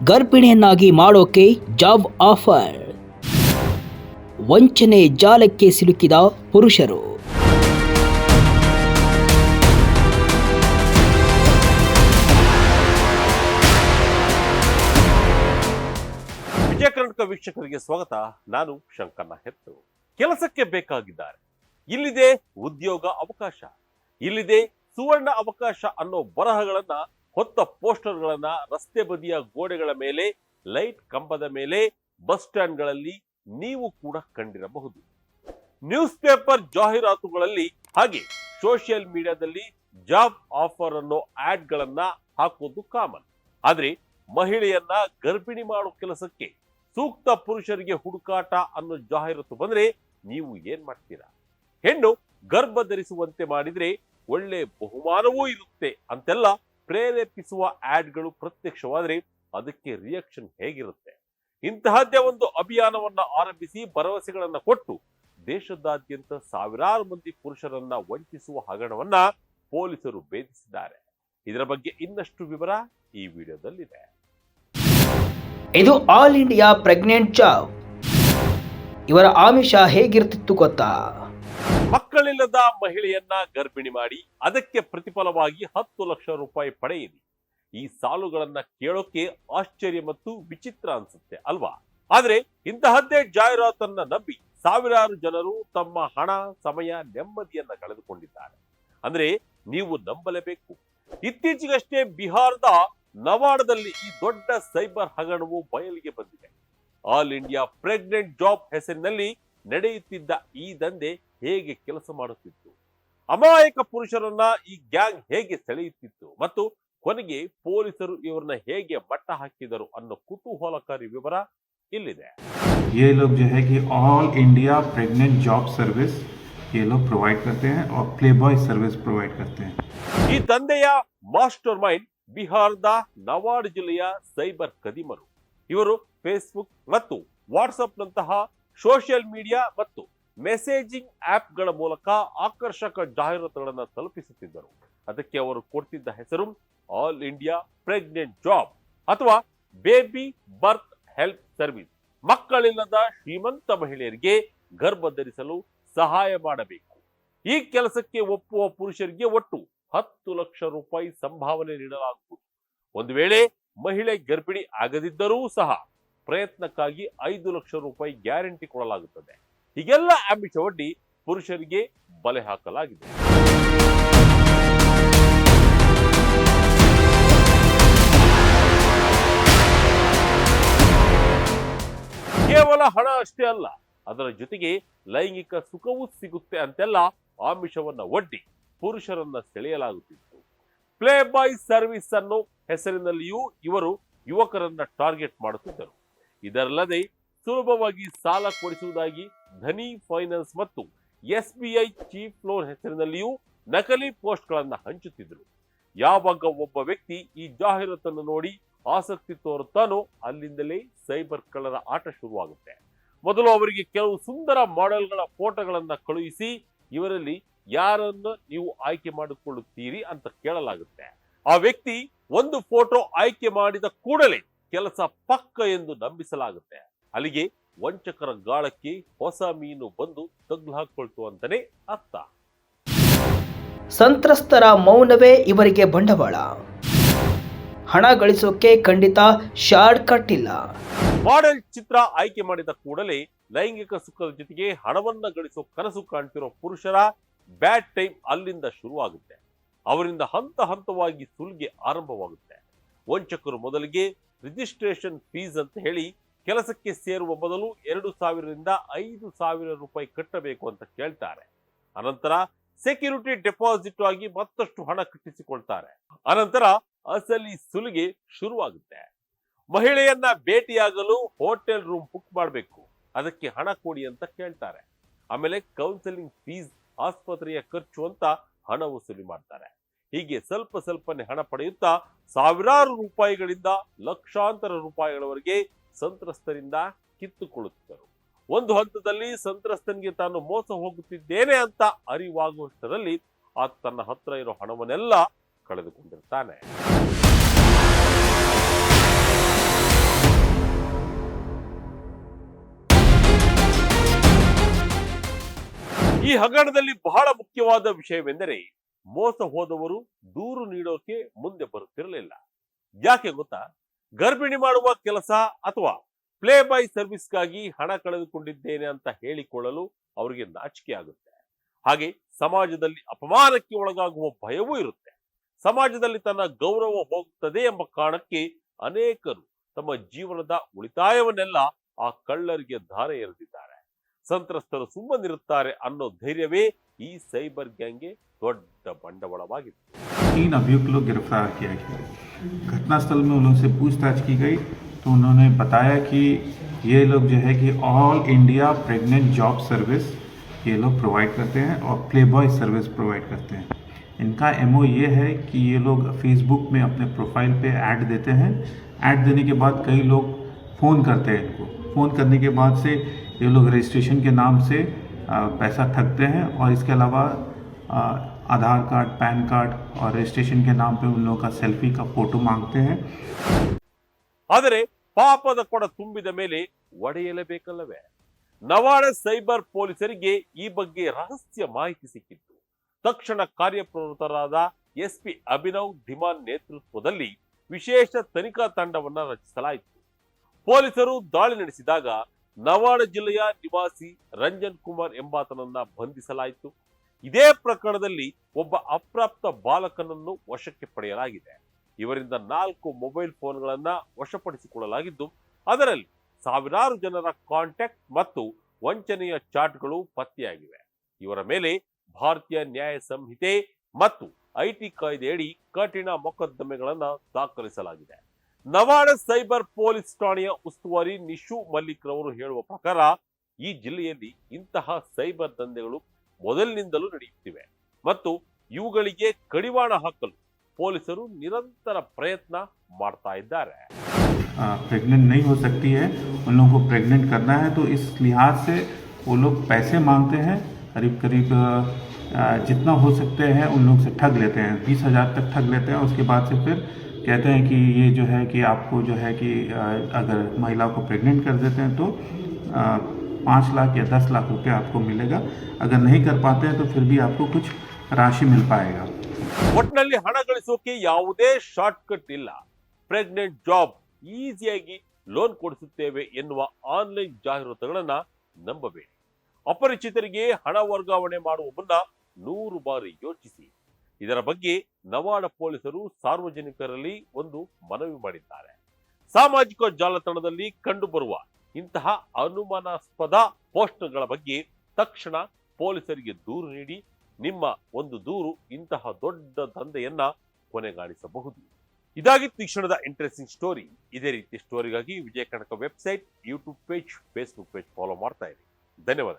ಗರ್ಭಿಣಿಯನ್ನಾಗಿ ಮಾಡೋಕೆ job offer. ವಂಚನೆ ಜಾಲಕ್ಕೆ ಸಿಲುಕಿದ ಪುರುಷರು. ವಿಜಯ ಕರ್ನಾಟಕ ವೀಕ್ಷಕರಿಗೆ ಸ್ವಾಗತ. ನಾನು ಶಂಕರ್ನ ಹೆತ್ತು. ಕೆಲಸಕ್ಕೆ ಬೇಕಾಗಿದ್ದಾರೆ, ಇಲ್ಲಿದೆ ಉದ್ಯೋಗ ಅವಕಾಶ, ಇಲ್ಲಿದೆ ಸುವರ್ಣ ಅವಕಾಶ ಅನ್ನೋ ಬರಹಗಳನ್ನ ಹೊತ್ತ ಪೋಸ್ಟರ್ಗಳನ್ನ ರಸ್ತೆ ಬದಿಯ ಗೋಡೆಗಳ ಮೇಲೆ, ಲೈಟ್ ಕಂಬದ ಮೇಲೆ, ಬಸ್ ಸ್ಟ್ಯಾಂಡ್ಗಳಲ್ಲಿ ನೀವು ಕೂಡ ಕಂಡಿರಬಹುದು. ನ್ಯೂಸ್ ಪೇಪರ್ ಜಾಹೀರಾತುಗಳಲ್ಲಿ ಹಾಗೆ ಸೋಷಿಯಲ್ ಮೀಡಿಯಾದಲ್ಲಿ ಜಾಬ್ ಆಫರ್ ಅನ್ನೋ ಆಡ್ ಗಳನ್ನ ಹಾಕೋದು ಕಾಮನ್. ಆದ್ರೆ ಮಹಿಳೆಯನ್ನ ಗರ್ಭಿಣಿ ಮಾಡೋ ಕೆಲಸಕ್ಕೆ ಸೂಕ್ತ ಪುರುಷರಿಗೆ ಹುಡುಕಾಟ ಅನ್ನೋ ಜಾಹೀರಾತು ಬಂದ್ರೆ ನೀವು ಏನ್ ಮಾಡ್ತೀರಾ? ಹೆಣ್ಣು ಗರ್ಭ ಧರಿಸುವಂತೆ ಮಾಡಿದ್ರೆ ಒಳ್ಳೆ ಬಹುಮಾನವೂ ಇರುತ್ತೆ ಅಂತೆಲ್ಲ ಪ್ರೇರೇಪಿಸುವ ಆಡ್ಗಳು ಪ್ರತ್ಯಕ್ಷವಾದ್ರೆ ಅದಕ್ಕೆ ರಿಯಾಕ್ಷನ್ ಹೇಗಿರುತ್ತೆ? ಇಂತಹದ್ದೇ ಒಂದು ಅಭಿಯಾನವನ್ನ ಆರಂಭಿಸಿ ಭರವಸೆಗಳನ್ನ ಕೊಟ್ಟು ದೇಶದಾದ್ಯಂತ ಸಾವಿರಾರು ಮಂದಿ ಪುರುಷರನ್ನ ವಂಚಿಸುವ ಹಗರಣವನ್ನ ಪೊಲೀಸರು ಭೇದಿಸಿದ್ದಾರೆ. ಇದರ ಬಗ್ಗೆ ಇನ್ನಷ್ಟು ವಿವರ ಈ ವಿಡಿಯೋದಲ್ಲಿದೆ. ಇದು ಆಲ್ ಇಂಡಿಯಾ ಪ್ರೆಗ್ನೆಂಟ್ ಜಾಬ್. ಇವರ ಆಮಿಷ ಹೇಗಿರ್ತಿತ್ತು ಗೊತ್ತಾ? ಮಕ್ಕಳಿಲ್ಲದ ಮಹಿಳೆಯನ್ನ ಗರ್ಭಿಣಿ ಮಾಡಿ ಅದಕ್ಕೆ ಪ್ರತಿಫಲವಾಗಿ 10 ಲಕ್ಷ ರೂಪಾಯಿ ಪಡೆಯಿರಿ. ಈ ಸಾಲುಗಳನ್ನ ಕೇಳೋಕೆ ಆಶ್ಚರ್ಯ ಮತ್ತು ವಿಚಿತ್ರ ಅನ್ಸುತ್ತೆ ಅಲ್ವಾ? ಆದ್ರೆ ಇಂತಹದ್ದೇ ಜಾಹೀರಾತನ್ನ ನಂಬಿ ಸಾವಿರಾರು ಜನರು ತಮ್ಮ ಹಣ, ಸಮಯ, ನೆಮ್ಮದಿಯನ್ನ ಕಳೆದುಕೊಂಡಿದ್ದಾರೆ. ಅಂದ್ರೆ ನೀವು ನಂಬಲೇಬೇಕು. ಇತ್ತೀಚೆಗಷ್ಟೇ ಬಿಹಾರದ ನವಾಡದಲ್ಲಿ ಈ ದೊಡ್ಡ ಸೈಬರ್ ಹಗರಣವು ಬಯಲಿಗೆ ಬಂದಿದೆ. ಆಲ್ ಇಂಡಿಯಾ ಪ್ರೆಗ್ನೆಂಟ್ ಜಾಬ್ ಹೆಸರಿನಲ್ಲಿ ನಡೆಯುತ್ತಿದ್ದ ಈ ದಂಧೆ ಹೇಗೆ ಕೆಲಸ ಮಾಡುತ್ತಿತ್ತು, ಅಮಾಯಕ ಪುರುಷರನ್ನ ಈ ಗ್ಯಾಂಗ್ ಹೇಗೆ ಸೆಳೆಯುತ್ತಿತ್ತು ಮತ್ತು ಕೊನೆಗೆ ಪೊಲೀಸರು ಇವರನ್ನ ಹೇಗೆ ಮಟ್ಟ ಹಾಕಿದರು ಅನ್ನೋ ಕುತೂಹಲಕಾರಿ ವಿವರ ಇಲ್ಲಿದೆ. ये लोग जो है कि all India pregnant job service ये लोग प्रोवाइड करते हैं और प्ले बॉय सर्विस प्रोवाइड करते हैं. ಈ ದಂಧೆಯ ಮಾಸ್ಟರ್ ಮೈಂಡ್ ಬಿಹಾರದ ನವಾಡ್ ಜಿಲ್ಲೆಯ ಸೈಬರ್ ಕದಿಮರು. ಇವರು ಫೇಸ್ಬುಕ್ ಮತ್ತು ವಾಟ್ಸ್ಆಪ್ ನಂತಹ ಸೋಷಿಯಲ್ ಮೀಡಿಯಾ ಮತ್ತು ಮೆಸೇಜಿಂಗ್ ಆಪ್ಗಳ ಮೂಲಕ ಆಕರ್ಷಕ ಜಾಹೀರಾತುಗಳನ್ನು ತಲುಪಿಸುತ್ತಿದ್ದರು. ಅದಕ್ಕೆ ಅವರು ಕೊಡ್ತಿದ್ದ ಹೆಸರು ಆಲ್ ಇಂಡಿಯಾ ಪ್ರೆಗ್ನೆಂಟ್ ಜಾಬ್ ಅಥವಾ ಬೇಬಿ ಬರ್ತ್ ಹೆಲ್ಪ್ ಸರ್ವಿಸ್. ಮಕ್ಕಳಿಲ್ಲದ ಶ್ರೀಮಂತ ಮಹಿಳೆಯರಿಗೆ ಗರ್ಭ ಧರಿಸಲು ಸಹಾಯ ಮಾಡಬೇಕು. ಈ ಕೆಲಸಕ್ಕೆ ಒಪ್ಪುವ ಪುರುಷರಿಗೆ ಒಟ್ಟು 10 ಲಕ್ಷ ರೂಪಾಯಿ ಸಂಭಾವನೆ ನೀಡಲಾಗುವುದು. ಒಂದು ವೇಳೆ ಮಹಿಳೆ ಗರ್ಭಿಣಿ ಆಗದಿದ್ದರೂ ಸಹ ಪ್ರಯತ್ನಕ್ಕಾಗಿ 5 ಲಕ್ಷ ರೂಪಾಯಿ ಗ್ಯಾರಂಟಿ ಕೊಡಲಾಗುತ್ತದೆ. ಹೀಗೆಲ್ಲ ಆಮಿಷ ಒಡ್ಡಿ ಪುರುಷರಿಗೆ ಬಲೆ ಹಾಕಲಾಗಿದೆ. ಕೇವಲ ಹಣ ಅಷ್ಟೇ ಅಲ್ಲ, ಅದರ ಜೊತೆಗೆ ಲೈಂಗಿಕ ಸುಖವೂ ಸಿಗುತ್ತೆ ಅಂತೆಲ್ಲ ಆಮಿಷವನ್ನ ಒಡ್ಡಿ ಪುರುಷರನ್ನ ಸೆಳೆಯಲಾಗುತ್ತಿತ್ತು. ಪ್ಲೇ ಬಾಯ್ ಸರ್ವಿಸ್ ಅನ್ನೋ ಹೆಸರಿನಲ್ಲಿಯೂ ಇವರು ಯುವಕರನ್ನ ಟಾರ್ಗೆಟ್ ಮಾಡುತ್ತಿದ್ದರು. ಇದರಲ್ಲದೆ ಸುಲಭವಾಗಿ ಸಾಲ ಕೊಡಿಸುವುದಾಗಿ ಧನಿ ಫೈನಾನ್ಸ್ ಮತ್ತು SBI ಚೀಫ್ ಲೋನ್ ಹೆಸರಿನಲ್ಲಿಯೂ ನಕಲಿ ಪೋಸ್ಟ್ಗಳನ್ನ ಹಂಚುತ್ತಿದ್ದರು. ಯಾವಾಗ ಒಬ್ಬ ವ್ಯಕ್ತಿ ಈ ಜಾಹೀರಾತನ್ನು ನೋಡಿ ಆಸಕ್ತಿ ತೋರುತ್ತಾನೋ ಅಲ್ಲಿಂದಲೇ ಸೈಬರ್ ಕಳ್ಳರ ಆಟ ಶುರುವಾಗುತ್ತೆ. ಮೊದಲು ಅವರಿಗೆ ಕೆಲವು ಸುಂದರ ಮಾಡೆಲ್ಗಳ ಫೋಟೋಗಳನ್ನ ಕಳುಹಿಸಿ ಇವರಲ್ಲಿ ಯಾರನ್ನು ನೀವು ಆಯ್ಕೆ ಮಾಡಿಕೊಳ್ಳುತ್ತೀರಿ ಅಂತ ಕೇಳಲಾಗುತ್ತೆ. ಆ ವ್ಯಕ್ತಿ ಒಂದು ಫೋಟೋ ಆಯ್ಕೆ ಮಾಡಿದ ಕೂಡಲೇ ಕೆಲಸ ಪಕ್ಕ ಎಂದು ನಂಬಿಸಲಾಗುತ್ತೆ. ಅಲ್ಲಿಗೆ ವಂಚಕರ ಗಾಳಕ್ಕೆ ಹೊಸ ಮೀನು ಬಂದು ತಗ್ಲು ಹಾಕೊಳ್ತು ಅಂತಾನೆ ಅರ್ಥ. ಸಂತ್ರಸ್ತರ ಮೌನವೇ ಇವರಿಗೆ ಬಂಡವಾಳ. ಹಣ ಗಳಿಸೋಕೆ ಖಂಡಿತ ಶಾರ್ಟ್ ಕಟ್ ಇಲ್ಲ. ಮಾಡೆಲ್ ಚಿತ್ರ ಆಯ್ಕೆ ಮಾಡಿದ ಕೂಡಲೇ ಲೈಂಗಿಕ ಸುಖದ ಜೊತೆಗೆ ಹಣವನ್ನ ಗಳಿಸೋ ಕನಸು ಕಾಣ್ತಿರೋ ಪುರುಷರ ಬ್ಯಾಡ್ ಟೈಮ್ ಅಲ್ಲಿಂದ ಶುರುವಾಗುತ್ತೆ. ಅವರಿಂದ ಹಂತ ಹಂತವಾಗಿ ಸುಲಿಗೆ ಆರಂಭವಾಗುತ್ತೆ. ವಂಚಕರು ಮೊದಲಿಗೆ ರಿಜಿಸ್ಟ್ರೇಷನ್ ಫೀಸ್ ಅಂತ ಹೇಳಿ ಕೆಲಸಕ್ಕೆ ಸೇರುವ ಮೊದಲು 2,000 ರಿಂದ 5,000 ರೂಪಾಯಿ ಕಟ್ಟಬೇಕು ಅಂತ ಕೇಳ್ತಾರೆ. ಅನಂತರ ಸೆಕ್ಯೂರಿಟಿ ಡೆಪಾಸಿಟ್ ಆಗಿ ಮತ್ತಷ್ಟು ಹಣ ಕಟ್ಟಿಸಿಕೊಳ್ತಾರೆ. ಅನಂತರ ಅಸಲಿ ಸುಲಿಗೆ ಶುರುವಾಗುತ್ತೆ. ಮಹಿಳೆಯನ್ನ ಭೇಟಿಯಾಗಲು ಹೋಟೆಲ್ ರೂಮ್ ಬುಕ್ ಮಾಡಬೇಕು, ಅದಕ್ಕೆ ಹಣ ಕೊಡಿ ಅಂತ ಕೇಳ್ತಾರೆ. ಆಮೇಲೆ ಕೌನ್ಸಿಲಿಂಗ್ ಫೀಸ್, ಆಸ್ಪತ್ರೆಯ ಖರ್ಚು ಅಂತ ಹಣ ವಸೂಲಿ ಮಾಡ್ತಾರೆ. ಹೀಗೆ ಸ್ವಲ್ಪ ಸ್ವಲ್ಪನೇ ಹಣ ಪಡೆಯುತ್ತಾ ಸಾವಿರಾರು ರೂಪಾಯಿಗಳಿಂದ ಲಕ್ಷಾಂತರ ರೂಪಾಯಿಗಳವರೆಗೆ ಸಂತ್ರಸ್ತರಿಂದ ಕಿತ್ತುಕೊಳ್ಳುತ್ತಿದ್ದರು. ಒಂದು ಹಂತದಲ್ಲಿ ಸಂತ್ರಸ್ತನಿಗೆ ತಾನು ಮೋಸ ಹೋಗುತ್ತಿದ್ದೇನೆ ಅಂತ ಅರಿವಾಗುವಷ್ಟರಲ್ಲಿ ಆತ ತನ್ನ ಹತ್ರ ಇರೋ ಹಣವನ್ನೆಲ್ಲ ಕಳೆದುಕೊಂಡಿರ್ತಾನೆ. ಈ ಹಗರಣದಲ್ಲಿ ಬಹಳ ಮುಖ್ಯವಾದ ವಿಷಯವೆಂದರೆ ಮೋಸ ಹೋದವರು ದೂರು ನೀಡೋಕೆ ಮುಂದೆ ಬರುತ್ತಿರಲಿಲ್ಲ. ಯಾಕೆ ಗೊತ್ತಾ? ಗರ್ಭಿಣಿ ಮಾಡುವ ಕೆಲಸ ಅಥವಾ ಪ್ಲೇ ಬಾಯ್ ಸರ್ವಿಸ್ಗಾಗಿ ಹಣ ಕಳೆದುಕೊಂಡಿದ್ದೇನೆ ಅಂತ ಹೇಳಿಕೊಳ್ಳಲು ಅವರಿಗೆ ನಾಚಿಕೆ ಆಗುತ್ತೆ. ಹಾಗೆ ಸಮಾಜದಲ್ಲಿ ಅಪಮಾನಕ್ಕೆ ಒಳಗಾಗುವ ಭಯವೂ ಇರುತ್ತೆ. ಸಮಾಜದಲ್ಲಿ ತನ್ನ ಗೌರವ ಹೋಗುತ್ತದೆ ಎಂಬ ಕಾರಣಕ್ಕೆ ಅನೇಕರು ತಮ್ಮ ಜೀವನದ ಉಳಿತಾಯವನ್ನೆಲ್ಲ ಆ ಕಳ್ಳರಿಗೆ ಧಾರೆ ಎರೆದಿದ್ದಾರೆ. ಸಂತ್ರಸ್ತರು ಸುಮ್ಮನಿರುತ್ತಾರೆ ಅನ್ನೋ ಧೈರ್ಯವೇ ಈ ಸೈಬರ್ ಗ್ಯಾಂಗ್ಗೆ ದೊಡ್ಡ ಬಂಡವಾಳವಾಗಿದೆ. 3 अभियुक्त लोग गिरफ्तार किया गया। घटनास्थल में उन लोगों से पूछताछ की गई तो उन्होंने बताया कि ये लोग जो है कि all India pregnant job service ये लोग प्रोवाइड करते हैं और प्ले बॉय सर्विस प्रोवाइड करते हैं। इनका एमओ ये है कि ये लोग फेसबुक में अपने प्रोफाइल पे ऐड देते हैं। ऐड देने के बाद कई लोग फ़ोन करते हैं इनको। फ़ोन करने के बाद से ये लोग रजिस्ट्रेशन के नाम से पैसा ठगते हैं और इसके अलावा आधार कार्ड, पैन कार्ड और रजिस्ट्रेशन के नाम पे उन लोगों का सेल्फी का फोटो मांगते हैं। ಆದರೆ ಪಾಪದ ಕೊಡ ತುಂಬಿದ ಮೇಲೆ ಒಡೆಯಲೇಬೇಕಲ್ಲವೇ? ನವಾಡ ಸೈಬರ್ ಪೊಲೀಸರಿಗೆ ಈ ಬಗ್ಗೆ ರಹಸ್ಯ ಮಾಹಿತಿ ಸಿಕ್ಕಿತ್ತು. ತಕ್ಷಣ ಕಾರ್ಯಪ್ರವೃತ್ತರಾದ ಎಸ್ಪಿ ಅಭಿನವ್ ಧಿಮಾನ್ ನೇತೃತ್ವದಲ್ಲಿ ವಿಶೇಷ ತನಿಖಾ ತಂಡವನ್ನ ರಚಿಸಲಾಯಿತು. ಪೊಲೀಸರು ದಾಳಿ ನಡೆಸಿದಾಗ ನವಾಡ ಜಿಲ್ಲೆಯ ನಿವಾಸಿ ರಂಜನ್ ಕುಮಾರ್ ಎಂಬಾತನನ್ನ ಬಂಧಿಸಲಾಯಿತು. ಇದೇ ಪ್ರಕರಣದಲ್ಲಿ ಒಬ್ಬ ಅಪ್ರಾಪ್ತ ಬಾಲಕನನ್ನು ವಶಕ್ಕೆ ಪಡೆಯಲಾಗಿದೆ. ಇವರಿಂದ 4 ಮೊಬೈಲ್ ಫೋನ್ಗಳನ್ನ ವಶಪಡಿಸಿಕೊಳ್ಳಲಾಗಿದ್ದು ಅದರಲ್ಲಿ ಸಾವಿರಾರು ಜನರ ಕಾಂಟ್ಯಾಕ್ಟ್ ಮತ್ತು ವಂಚನೆಯ ಚಾಟ್ಗಳು ಪತ್ತೆಯಾಗಿವೆ. ಇವರ ಮೇಲೆ ಭಾರತೀಯ ನ್ಯಾಯ ಸಂಹಿತೆ ಮತ್ತು ಐಟಿ ಕಾಯ್ದೆಯಡಿ ಕಠಿಣ ಮೊಕದ್ದಮೆಗಳನ್ನ ದಾಖಲಿಸಲಾಗಿದೆ. ನವಾಡ ಸೈಬರ್ ಪೊಲೀಸ್ ಠಾಣೆಯ ಉಸ್ತುವಾರಿ ನಿಶು ಮಲ್ಲಿಕ್ ರವರು ಹೇಳುವ ಪ್ರಕಾರ ಈ ಜಿಲ್ಲೆಯಲ್ಲಿ ಇಂತಹ ಸೈಬರ್ ದಂಧೆಗಳು ಮೊದಲಿನಿಂದಲೂ ನಡೆಯುತ್ತಿವೆ ಮತ್ತು ಇವುಗಳಿಗೆ ಕಡಿವಾಣ ಹಾಕಲು ಪೊಲೀಸರು ನಿರಂತರ ಪ್ರಯತ್ನ ಮಾಡ್ತಾ ಇದ್ದಾರೆ. प्रेग्नेंट नहीं हो सकती है, उन लोगों को प्रेग्नेंट करना है तो इस लिहाज से वो लोग पैसे मांगते हैं। करीब करीब जितना हो सकते हैं उन लोग से ठग लेते हैं। 20,000 तक ठग लेते हैं। उसके बाद से फिर कहते हैं कि ये जो है कि आपको जो है कि अगर महिला को प्रेग्नेंट कर देते हैं तो 5 लाख या 10 लाख रुपये आपको मिलेगा। अगर नहीं कर पाते हैं तो फिर भी आपको कुछ राशि मिल पाएगा। ಒಟ್ಟಿನಲ್ಲಿ ಹಣ ಗಳಿಸೋಕೆ ಯಾವುದೇ ಶಾರ್ಟ್ ಕಟ್ ಇಲ್ಲ. ಪ್ರೆಗ್ನೆಂಟ್ ಜಾಬ್, ಈಸಿಯಾಗಿ ಲೋನ್ ಕೊಡಿಸುತ್ತೇವೆ ಎನ್ನುವ ಆನ್ಲೈನ್ ಜಾಹೀರಾತುಗಳನ್ನ ನಂಬಬೇಡಿ. ಅಪರಿಚಿತರಿಗೆ ಹಣ ವರ್ಗಾವಣೆ ಮಾಡುವ ಮುನ್ನ 100 ಬಾರಿ ಯೋಚಿಸಿ. ಇದರ ಬಗ್ಗೆ ನವಾಡ ಪೊಲೀಸರು ಸಾರ್ವಜನಿಕರಲ್ಲಿ ಒಂದು ಮನವಿ ಮಾಡಿದ್ದಾರೆ. ಸಾಮಾಜಿಕ ಜಾಲತಾಣದಲ್ಲಿ ಕಂಡುಬರುವ ಇಂತಹ ಅನುಮಾನಾಸ್ಪದ ಪೋಸ್ಟ್ಗಳ ಬಗ್ಗೆ ತಕ್ಷಣ ಪೊಲೀಸರಿಗೆ ದೂರು ನೀಡಿ. ನಿಮ್ಮ ಒಂದು ದೂರು ಇಂತಹ ದೊಡ್ಡ ದಂಧೆಯನ್ನ ಕೊನೆಗಾಣಿಸಬಹುದು. ಇದಾಗಿತ್ತು ಈ ಕ್ಷಣದ ಇಂಟ್ರೆಸ್ಟಿಂಗ್ ಸ್ಟೋರಿ. ಇದೇ ರೀತಿ ಸ್ಟೋರಿಗಾಗಿ Vijaya Karnataka website, YouTube page, Facebook page follow ಮಾಡ್ತಾ ಇರಿ. ಧನ್ಯವಾದ.